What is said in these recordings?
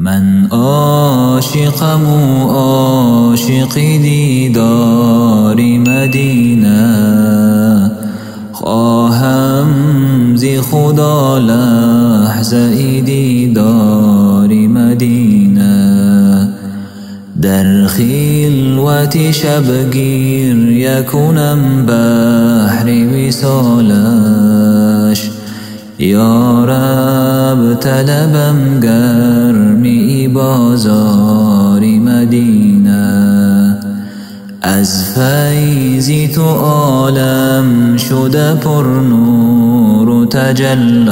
من عاشقم و عاشق دیدار مدینه، خواهم ز خدا لحظه ای دیدار مدینه. در خلوت شب گریه کنم بهر وصالش، یا رب طلبم گرمی بازار مدینه. از فیض تو عالم شده پر نور و تجلی،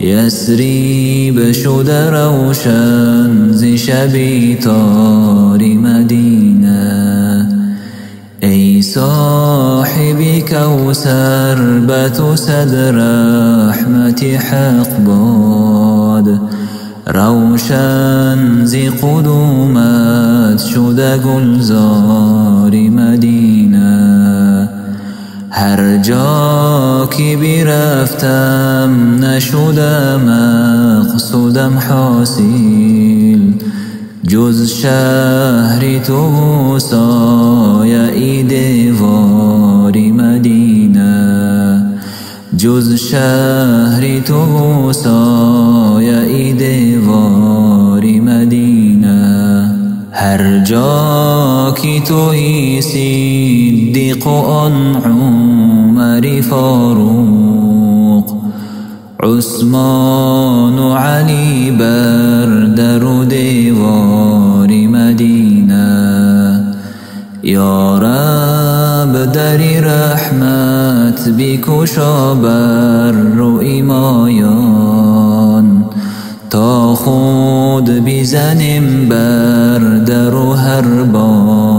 یثریب شده روشن ز شب تار مدینه. ای صاحب کوثر به تو صد رحمت حق باد، روشن ز قدومت شده گلزار مدینه. هر جا که برفتم نشده مقصودم حاصل، جز شهر تو سایه دیوار مدینه. جز شهر تو سایه دیوار مدینه. هر جا که تویی صدیق و آن عمر فاروق، عثمان و علی بر در و دیوار مدینه. یا رب در رحمت بگشا بر روی مایان، تا خود بزنیم بر در و هر بار